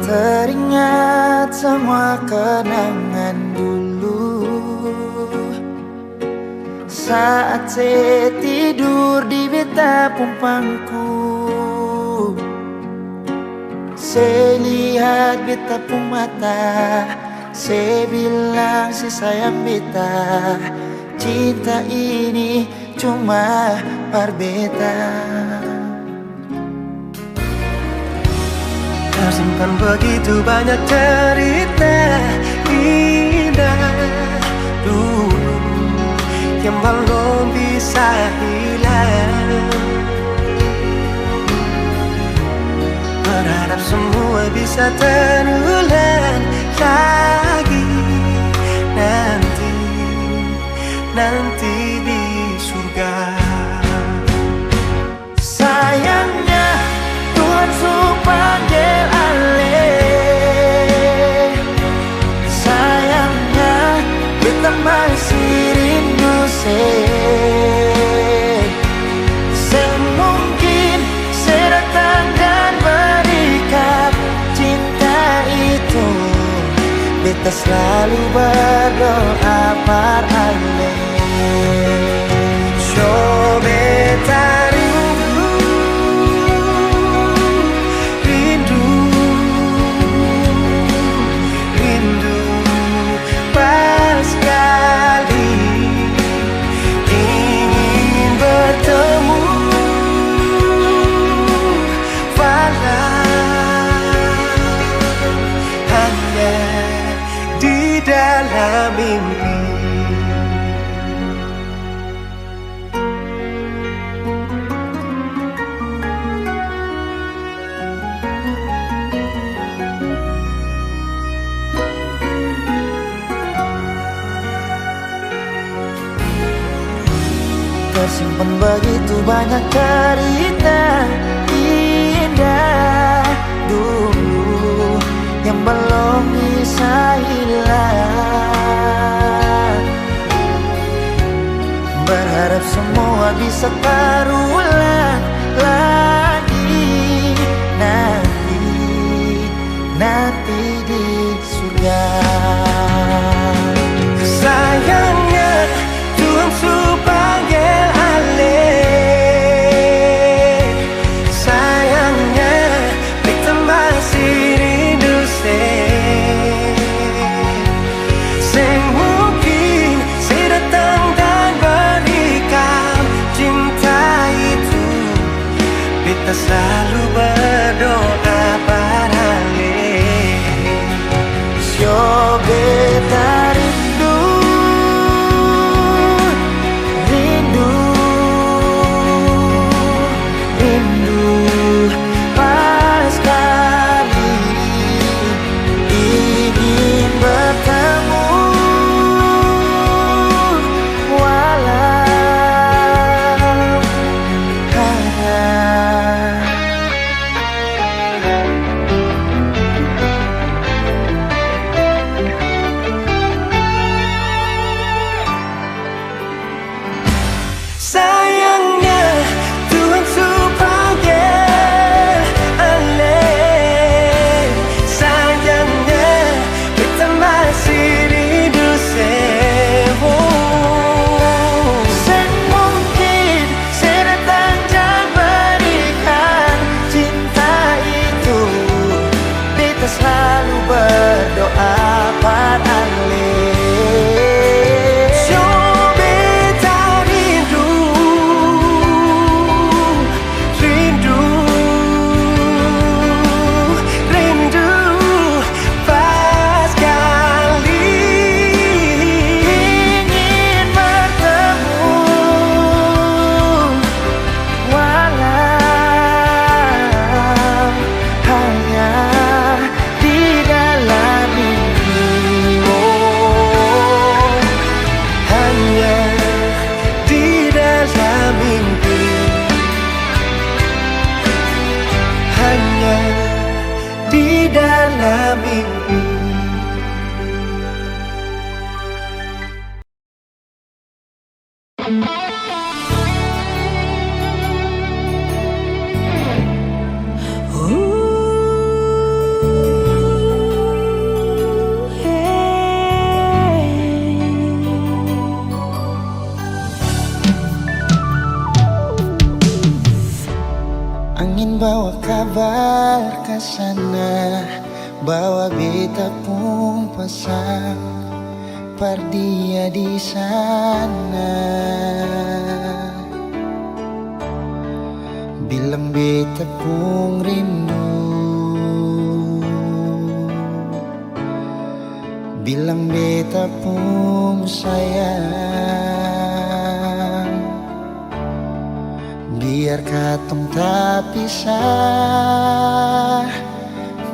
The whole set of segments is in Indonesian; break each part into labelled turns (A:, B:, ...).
A: Teringat semua kenangan dulu saat saya tidur di beta pumpangku. Saya lihat beta pun mata, saya bilang si sayang beta, cinta ini cuma par beta.
B: Tersimpan begitu banyak cerita indah dulu yang belum bisa hilang. Berharap semua bisa terulang lagi nanti di surga.
A: Sayangnya Tuhan suruh panggil alih. Sayangnya beta masih rindu semungkin saya datang dan berikan cinta itu. Beta selalu berdoa par alih.
B: So beta rindu pas sekali ingin bertemu, walau hanya di dalam mimpi.
A: Tersimpan begitu banyak cerita indah dulu yang belum bisa hilang. Berharap semua bisa terulang lagi nanti di surga.
B: Sayangnya Tuhan suruh panggil alih. Sayangnya beta masih rindu semungkin saya datang dan berikan cinta itu. Beta selalu berdoa paralel.
A: So beta rindu pas sekali ingin bertemu, walau
B: sayangnya Tuhan suruh panggil alih. Sayangnya kita masih rindu
A: semungkin saya datang dan berikan cinta itu. Beta selalu berdoa par alih.
B: di dalam mimpi.
A: ke sana, bawa beta pun pasang par dia di sana. Bilang beta pun rindu, bilang beta pun sayang. Biar katong tak pisah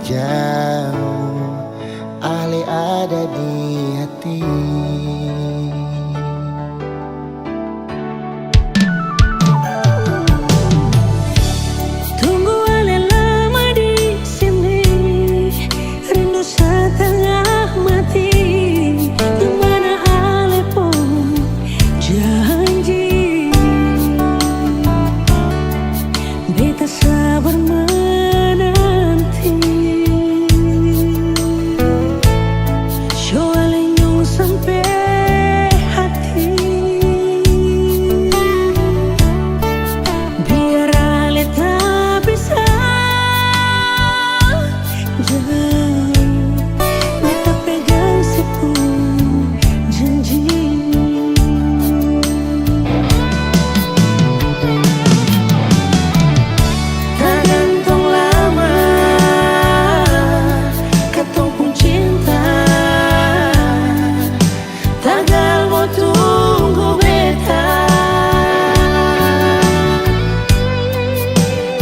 A: jauh, Ale ada di hati.
C: Tunggu Ale lama di sini, rindu setengah mati. Di mana Ale pun janji, beta sabar menanti. Show Ale nyong sampai hati, biar Ale tak bisa jauh. Beta pegang sipu janji. Tak gantung lama katong pun cinta, tagal mo tunggu beta.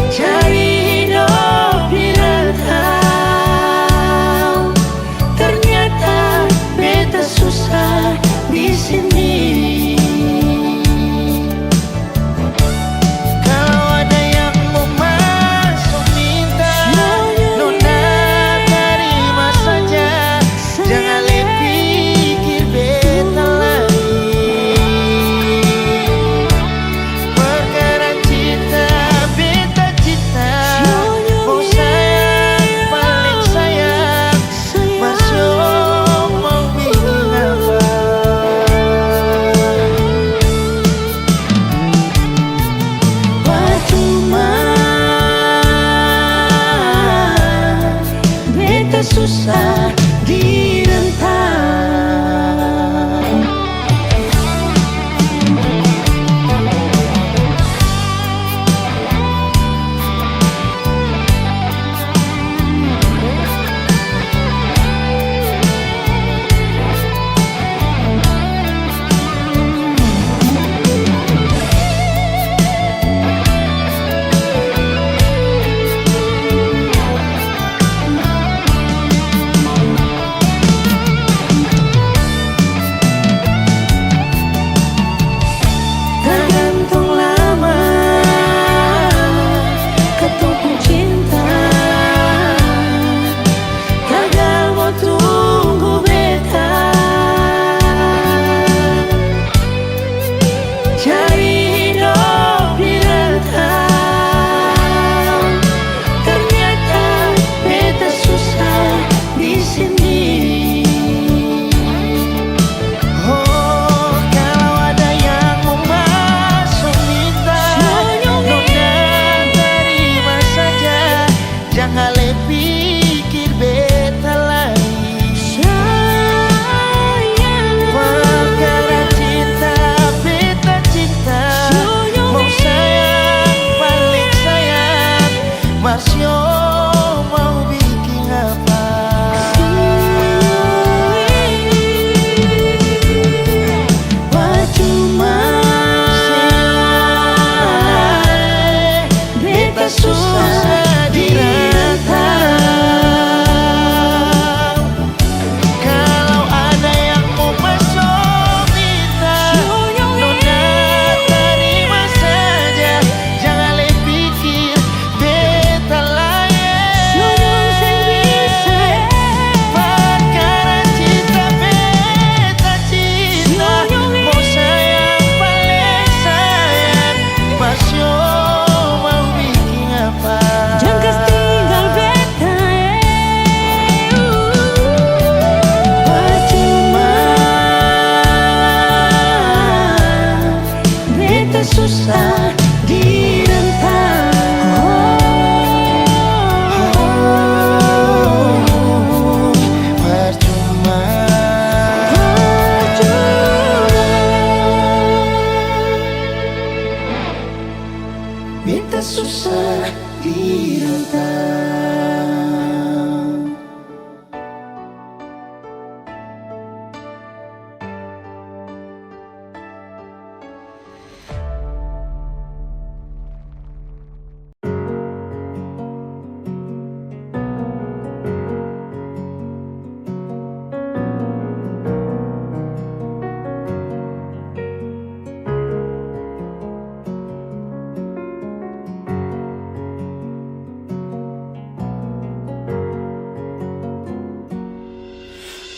C: Cari hidup di rantau, ternyata beta susah di sini.
A: Kalau ada yang mau masuk minta, nona terima saja. Jangan pikir beta lagi. Perkara cinta, beta cinta. Mau sayang, paling sayang. Masuk mau bikin apa?
C: Percuma beta susah di rantau.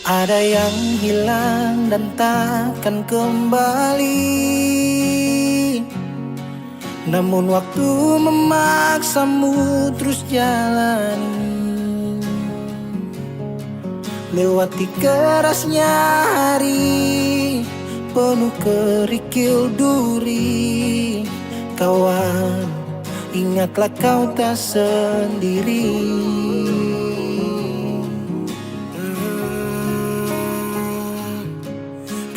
A: Ada yang hilang dan takkan kembali, namun waktu memaksamu terus jalani. Lewati kerasnya hari penuh kerikil duri. Kawan, ingatlah kau tak sendiri.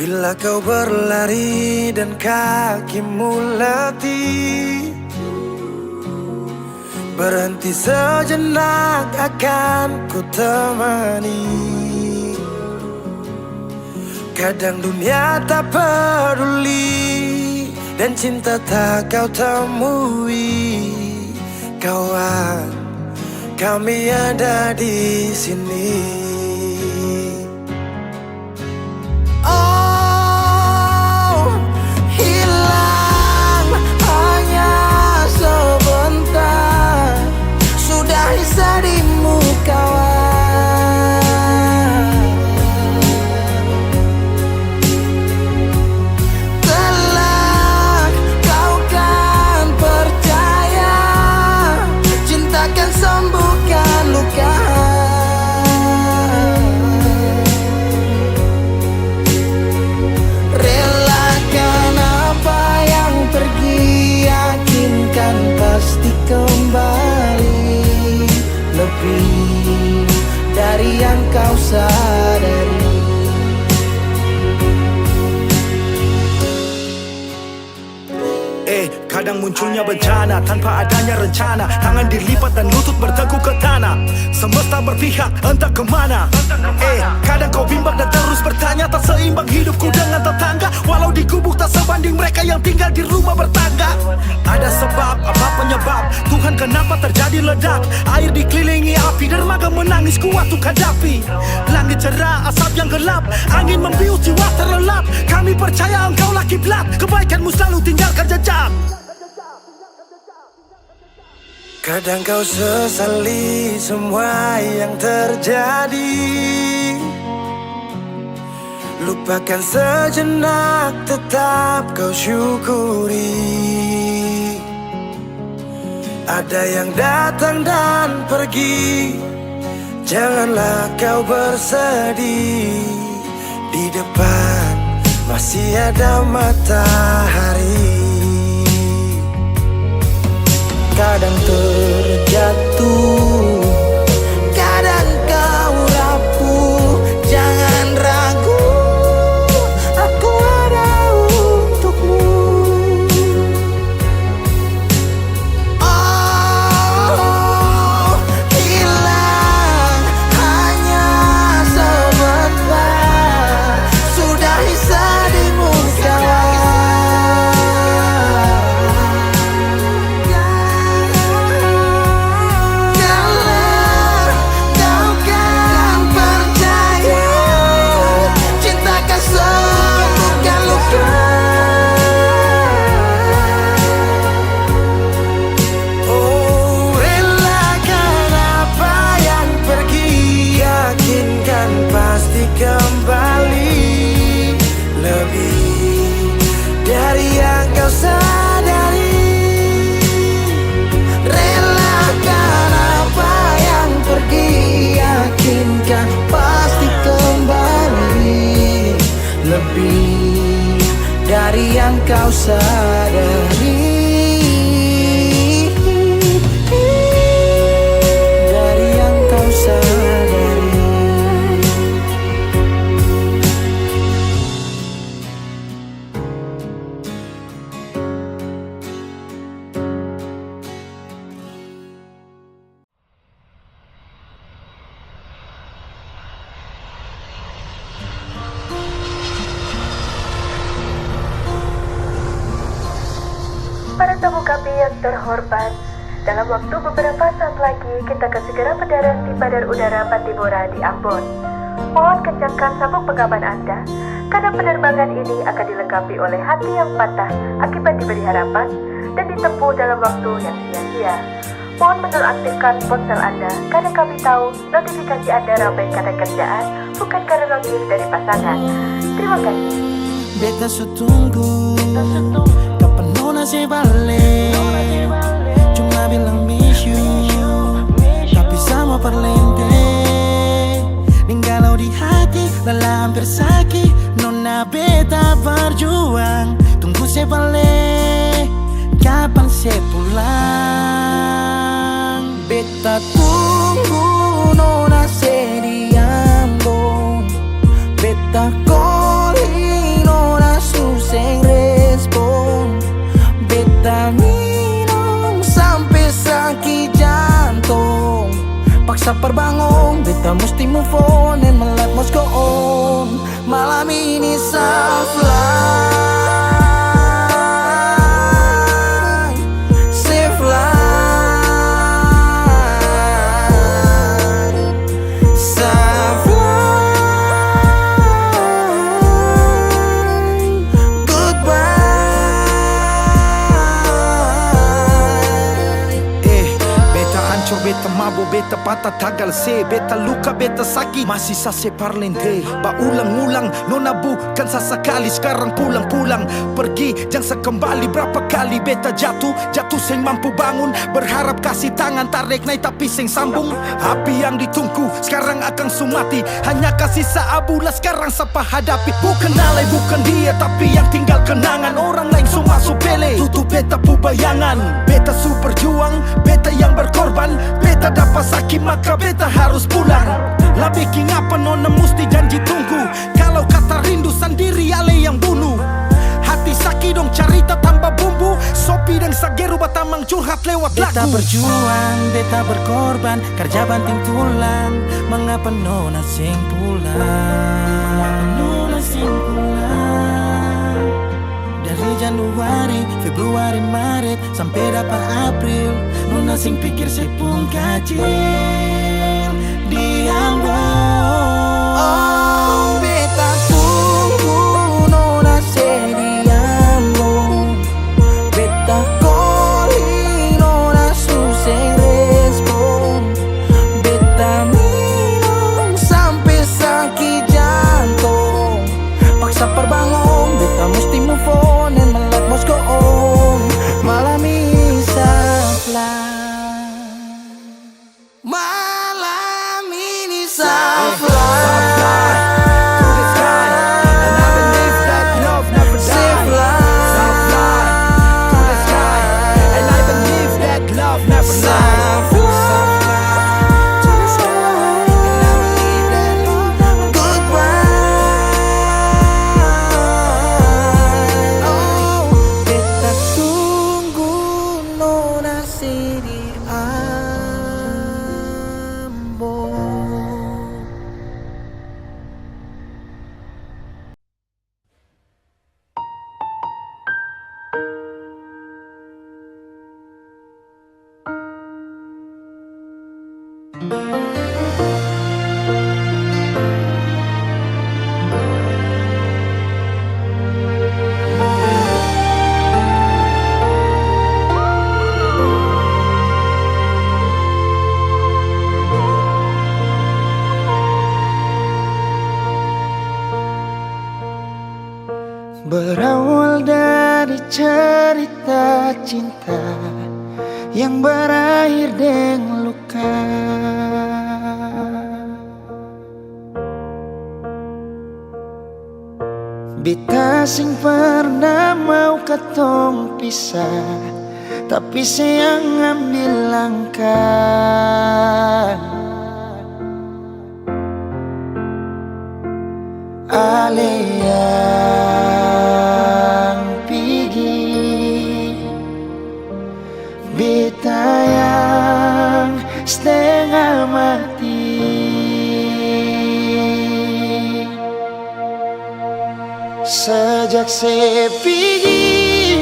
B: Bila kau berlari dan kakimu letih, berhenti sejenak akan ku temani. Kadang dunia tak peduli dan cinta tak kau temui. Kawan, kami ada di sini.
A: Darimu kawan, kelak kau kan percaya, cinta kan sembuhkan luka. Relakan apa yang pergi, yakinkan pasti kembali. Lebih dari yang kau sadari.
D: Kadang munculnya bencana tanpa adanya rencana. Tangan dilipat dan lutut berteguh ke tanah. Semesta berpihak entah kemana. Kadang kau bimbang dan terus bertanya, tak seimbang hidupku dengan tetangga. Walau di kubuh tak sebanding mereka yang tinggal di rumah bertangga. Ada sebab, apa penyebab? Tuhan kenapa terjadi ledak? Air dikelilingi api, dermaga menangis kuat untuk hadapi. Langit cerah, asap yang gelap, angin membius jiwa terlelap. Kami percaya engkaulah kiblat, kebaikanmu selalu tinggalkan jejak.
B: Kadang kau sesali semua yang terjadi, lupakan sejenak, tetap kau syukuri. Ada yang datang dan pergi, janganlah kau bersedih. Di depan masih ada matahari.
A: Kadang terjatuh, kadang kau rapuh. Jangan ragu, aku ada untukmu. Oh, hilang hanya sebentar, sudahi sedihmu kawan.
B: Kembali lebih dari yang kau sadari.
A: Relakan apa yang pergi, yakinkan pasti kembali. Lebih dari yang kau sadari. Dari yang kau sadari.
E: Para tamu kami yang terhormat, dalam waktu beberapa saat lagi kita akan segera mendarat di Bandar Udara Pattimura di Ambon. Mohon kencangkan sabuk pengaman Anda, karena penerbangan ini akan dilengkapi oleh hati yang patah akibat diberi harapan dan ditempuh dalam waktu yang sia-sia. Mohon menonaktifkan ponsel Anda, karena kami tahu notifikasi Anda ramai karena kerjaan, bukan karena notif dari pasangan. Terima kasih.
C: Beta sutunggu kapan nona se balik. Cuma bilang miss you, tapi sama perlente. Ninggalau di hati, lelah hampir sakit. Nona beta berjuang, tunggu se balik. Kapan se pulang? Beta tunggu nona se di Ambon. Beta calling nona suseng respon. Beta minum sampai sakit jantung. Paksa perbangun, beta mesti move on and my life must go on. Malam ini soft life, safe life, soft life, goodbye.
D: Beta hancur, beta mabuk, beta patah tagal se. Beta luka, beta sakit, masih sase parlente. Ba ulang-ulang, nona bukan sesekali. Sekarang pulang-pulang, pergi jangan sekembali. Berapa kali beta jatuh seng mampu bangun. Berharap kasih tangan, tarik naik tapi seng sambung. Api yang ditunggu, sekarang akan sumati. Hanya kasih seabulah sekarang siapa hadapi. Bukan alay, bukan dia, tapi yang tinggal kenangan. Orang lain semua supele, tutup beta pu bayangan. Beta su berjuang, beta yang berkorban. Beta dapat sakit maka beta harus pulang. Lah bikin apa nona mesti janji tunggu. Kalau kata rindu sendiri ale yang bunuh. Hati sakit dong cerita tambah bumbu. Sopi dan Sageru batamang curhat lewat lagu.
C: Beta berjuang, beta berkorban, kerja banting tulang. Mengapa nona sing pulang? Nona sing pulang. Dari Januari, Februari, Maret sampai dapat April. Nona sing pikir saya pun kacil di Ambon. Oh, beta tunggu nona se di Ambon. Beta calling nona suseng respon. Beta minum sampai sakit jantung. Paksa perbangun, beta mesti move on and my life must go on. Malam ini soft life. Malam ini soft life. Safe life. Soft life. To the sky, and I believe that love never goodbye. Oh, beta tunggu nona si di Ambon.
A: Berawal dari cerita cinta yang berakhir dengan luka. Beta sing pernah mau katong pisah, tapi sayang ambil langkah. Ale yang pergi, beta yang setengah mati. Sejak saya pergi,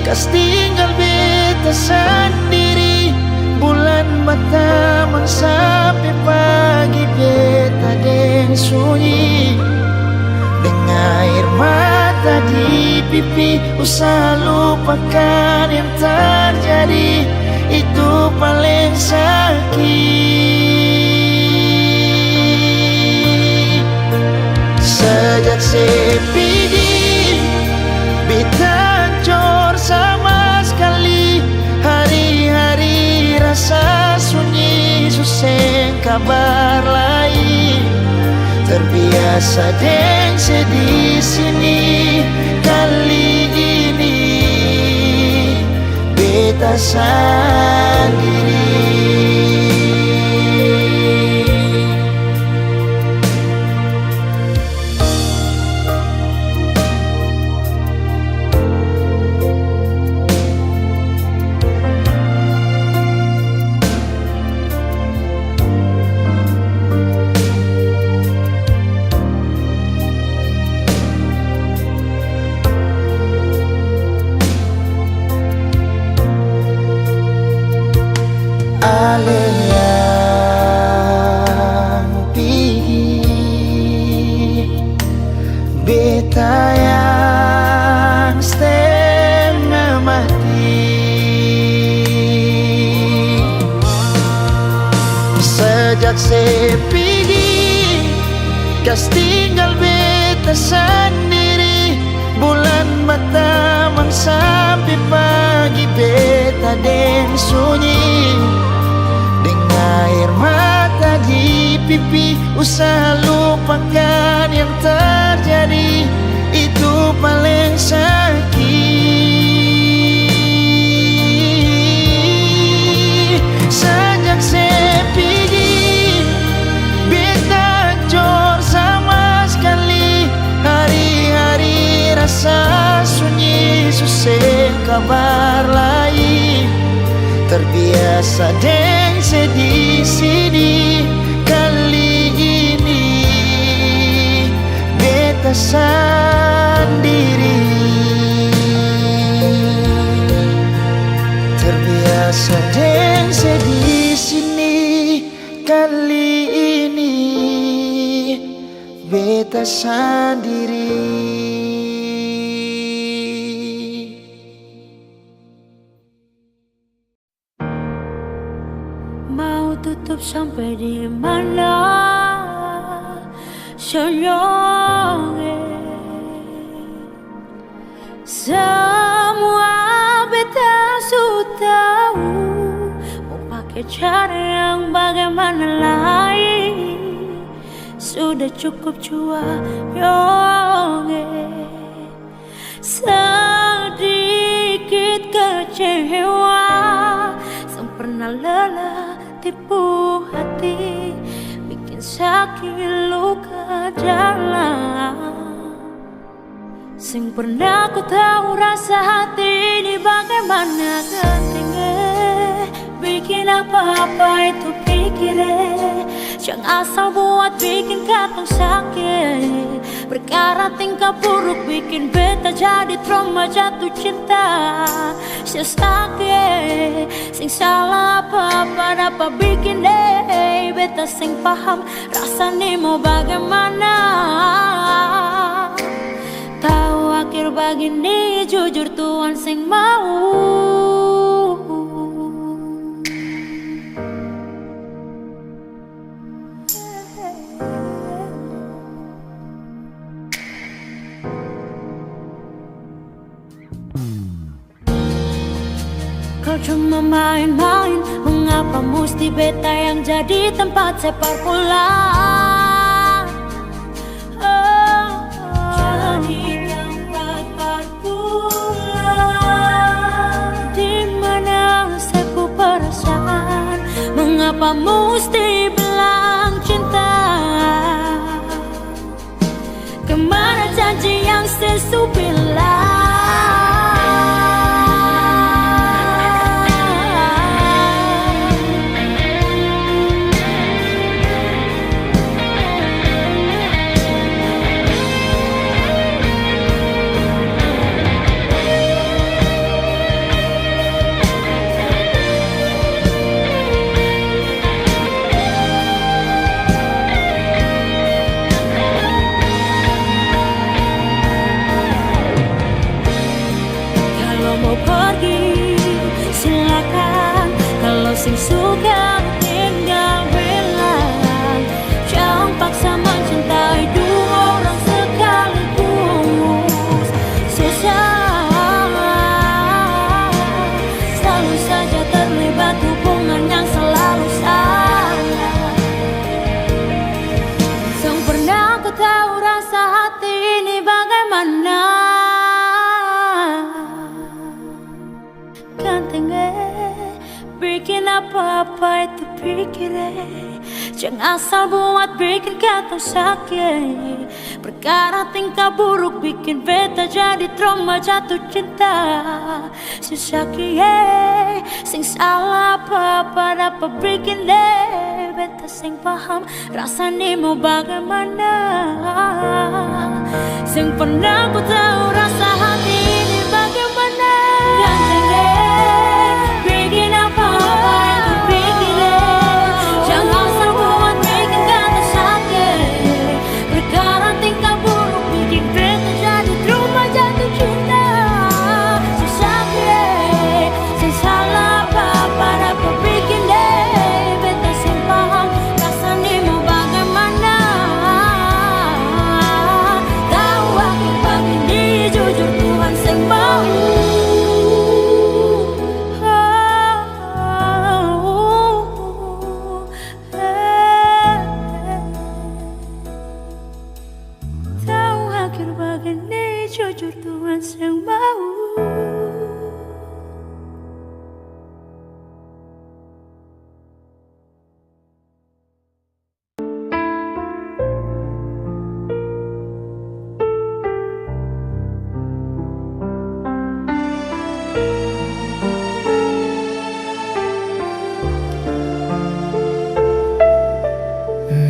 A: kas tinggal beta sendiri. Bulan batamang sampai pagi beta deng sunyi. Dengan air mata di pipi, usaha lupakan yang terjadi. Itu paling sakit. Sejak sepidi beta hancur sama sekali. Hari-hari rasa sunyi susah kabar lain. Terbiasa deng sedih sini. Kali ini beta sendiri. Ale yang pergi, beta yang setengah mati. Sejak sepedi, kas tinggal beta sendiri. Bulan matamang sampai pagi beta den sunyi. Air mata di pipi, usaha lupakan yang terjadi. Itu paling sakit. Sejak sepedi, beta hancur sama sekali. Hari-hari rasa sunyi susah kabar lain. Terbiasa deng sedih sini. Kali ini beta sendiri. Terbiasa deng sedih sini. Kali ini beta sendiri.
F: Tutup sampai di mana senyumnya. Semua beta sudah tahu. Mau pakai cara yang bagaimana lagi. Sudah cukup jua yonge. Sedikit kecewa. Pernah lelah tipu hati, bikin sakit luka dalam. Sing pernah ku tahu rasa hati ini bagaimana ketingge. Bikin apa-apa itu pikirnya. Jangan asal buat bikin katong sakit. Perkara tingkah buruk bikin beta jadi trauma jatuh cinta. Sia sakit, sing salah apa-apa dapat bikin deh. Beta sing paham rasanya mau bagaimana. Tahu akhir begini jujur Tuhan sing mau. Kau cuma main-main, mengapa mesti beta yang jadi tempat sepak bola? Jadi tempat bola, di mana sepu perasaan? Mengapa mesti bilang cinta? Kemana janji yang sesu bilang? apa-apa itu pikirin. Jangan asal buat bikin kata sakit. Perkara tingkah buruk bikin beta jadi trauma jatuh cinta. Si sakit, sing salah apa-apa dapat bikin deh. Beta sing paham rasanya mau bagaimana. Sing pernah ku tahu rasa hati ini bagaimana. Ganteng deh, bikin apa-apa itu bikin deh. Jangan asal buat bikin kata sakit. Perkara tingkah buruk bikin beta jadi trauma jatuh cinta. Si sakit, si salah apa-apa dapat bikin deh. Beta sing paham rasanya mau bagaimana. Tahu aku begini jujur Tuhan sing mau. Tahu akhir begini jujur Tuhan sing mau.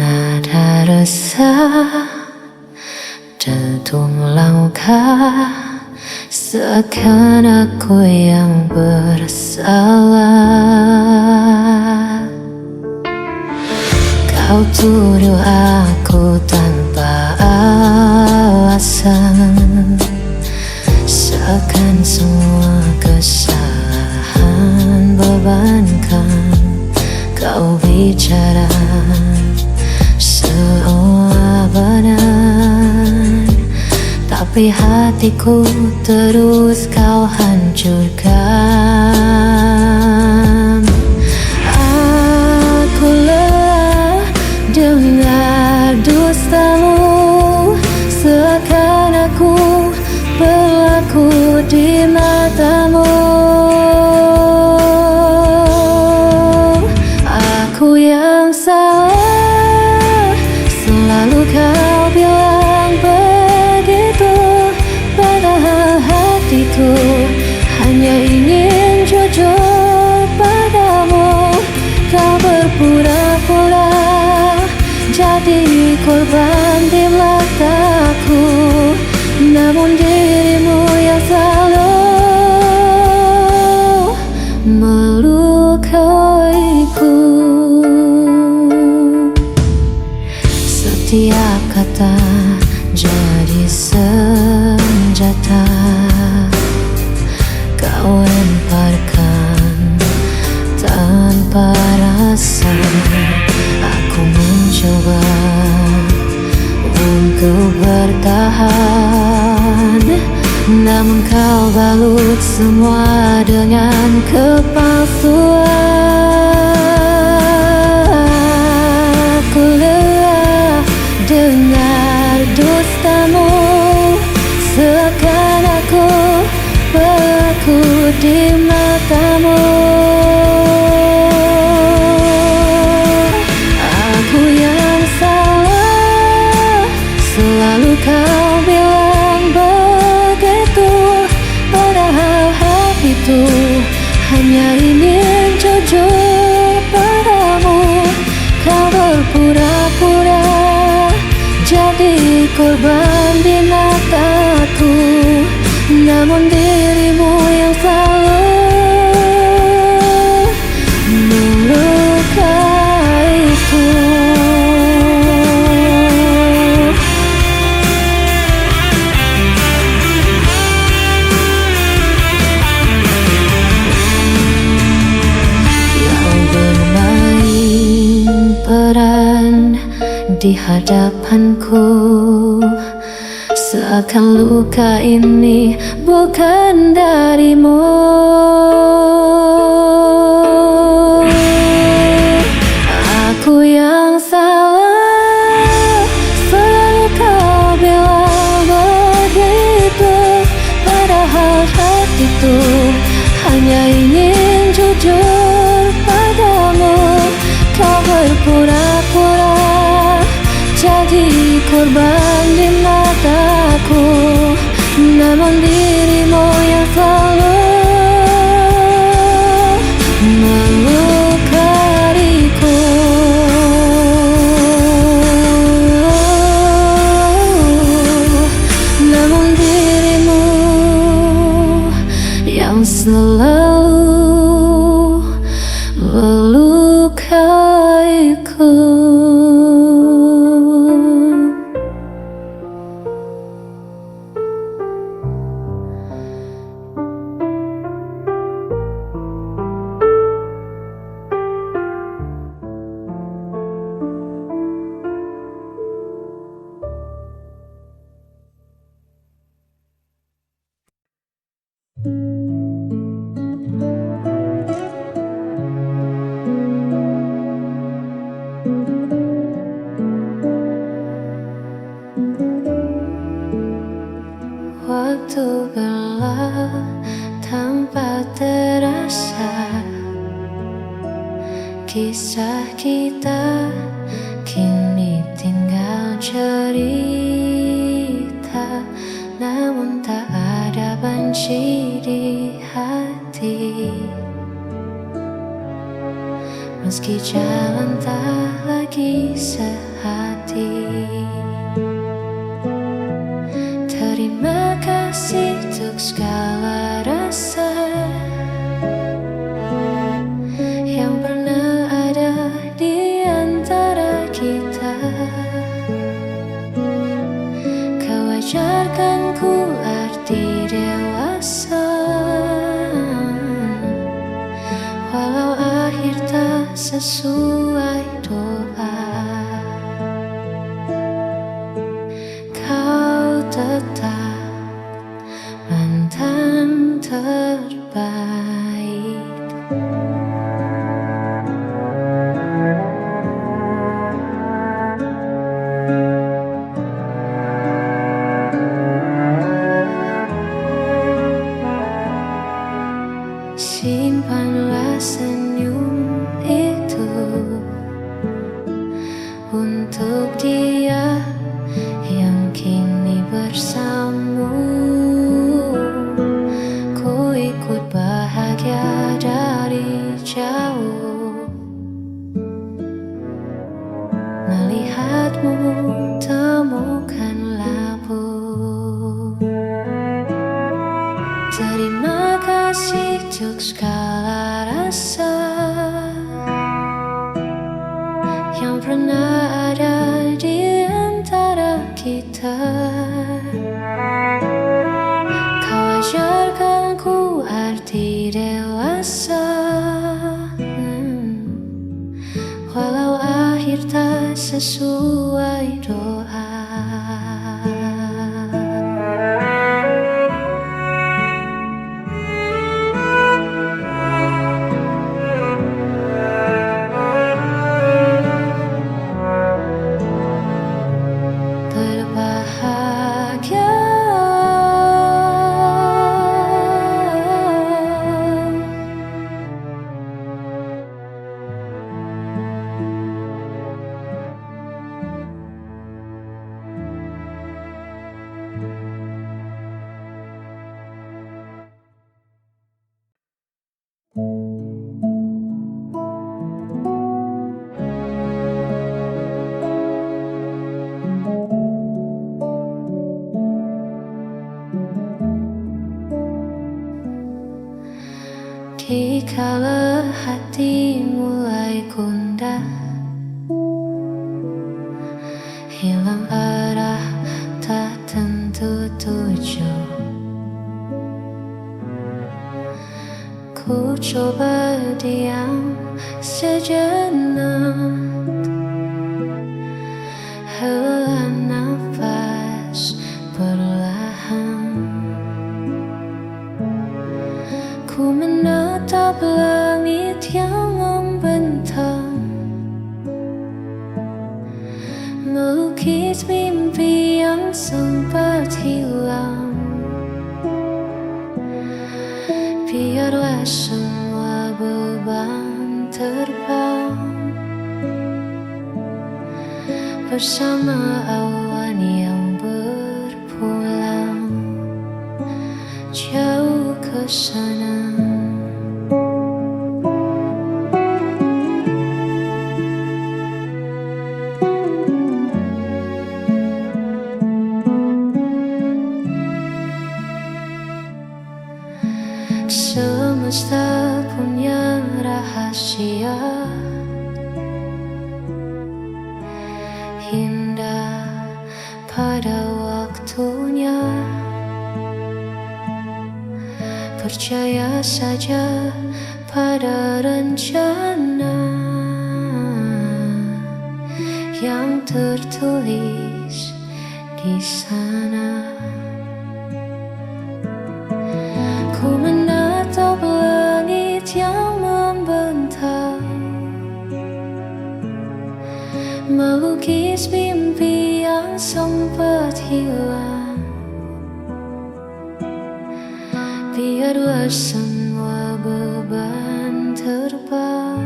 G: Nada resah dentum langkah, seakan aku yang bersalah. Kau tuduh aku tanpa alasan, seakan semua kesalahan bebankan. Kau bicara seolah benar, tapi hatiku terus kau hancurkan. Aku lelah dengar dustamu, seakan aku berlaku di matamu. Aku yang salah, selalu kau bilang begitu. Padahal hatiku hanya ingin jujur padamu. Kau berpura-pura jadi korban di mataku, namun dirimu yang selalu melukaiku. Setiap kata jadi senjata kau lemparkan tanpa rasa. Aku mencoba untuk bertahan, namun kau balut semua dengan kepalsuan. Aku lelah dengar dustamu, seakan aku berlaku di matamu. Aku yang salah, selalu kau bilang begitu. Padahal hatiku hanya ingin jujur padamu. Kau berpura-pura jadi korban di mataku, namun dirimu yang selalu melukaiku. Kau bermain peran di hadapanku, seakan luka ini bukan darimu. Aku yang salah, selalu kau bilang begitu. Padahal hatiku hanya ingin jujur padamu. korban di mataku, namun dirimu yang selalu melukaiku. Namun dirimu yang selalu melukaiku. Waktu berlalu tanpa terasa, kisah kita kini tinggal cerita, namun tak ada benci di hati. Meski jalan tak lagi sehati, terima kasih untuk segala rasa yang pernah ada di antara kita. Kau ajarkan ku arti dewasa, walau akhir tak sesuai doa. Kau tetap mantan terbaik. Simpanlah senyum itu untuk dia yang kini bersamamu. Ku ikut bahagia dari jauh, melihatmu temukan labu. Terima kasih untuk segala rasa yang pernah ada di antara kita. Kau ajarkan ku arti dewasa, walau akhir tak sesuai doa. Berbahagia dikala hati mulai gundah, hilang arah tak tentu tujuh. Ku coba diam sejenak, hela nafas perlahan. Ku menatap langit yang membentang, melukis mimpi yang sempat hilang. Biarlah semua beban terbang bersama awan awan yang berpulang jauh ke sana. Semesta punya rahasia indah pada waktunya. Percaya saja pada rencana yang tertulis di sana. Ku menatap langit yang membentang, melukis mimpi yang sempat hilang. Biarlah semua beban terbang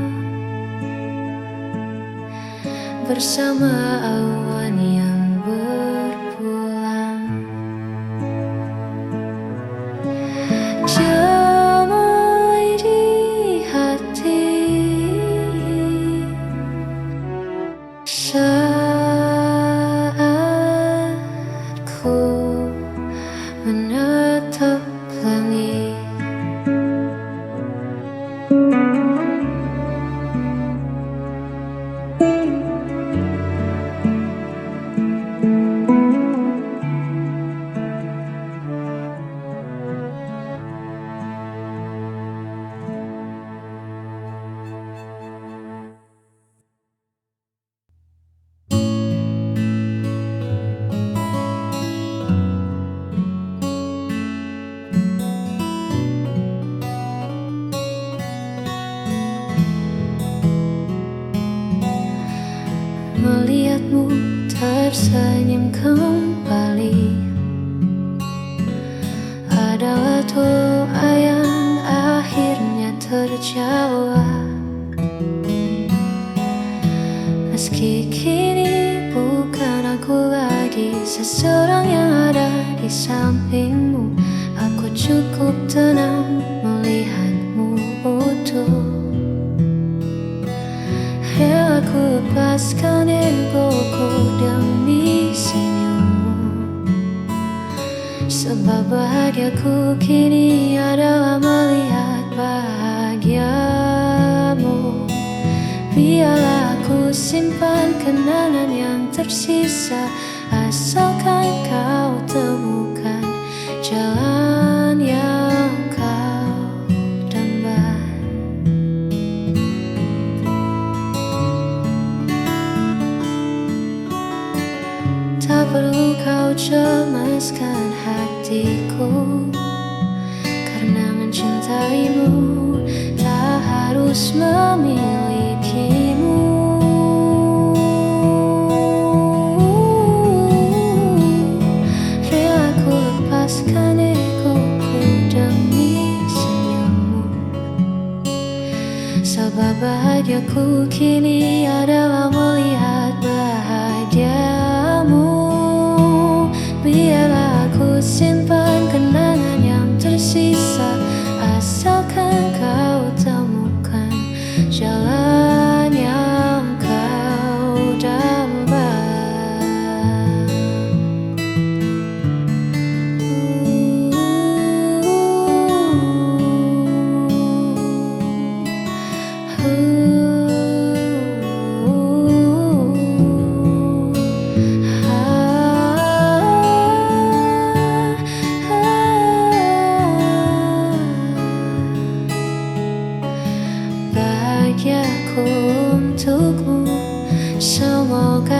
G: bersama awan yang berpulang. Damai di hati saat ku menatap langit. Melihatmu tersenyum kembali adalah doa yang akhirnya terjawab. Meski kini bukan aku lagi seseorang yang ada di sampingmu, aku cukup tenang melihatmu utuh. Aku lepaskan egoku demi senyummu, sebab bahagiaku kini adalah melihat bahagiamu. Biarlah aku simpan kenangan yang tersisa, asalkan kau temukan jalan yang kau dambakan. Tak perlu kau cemaskan hatiku, karena mencintaimu tak harus memilikimu. Rela ku lepaskan egoku demi senyummu, sebab bahagiaku kini adalah melihat bahagiamu. Biarlah aku simpan kenangan yang tersisa, asalkan kau temukan jalan yang kau dambakan. Bahagiaku untukmu, semoga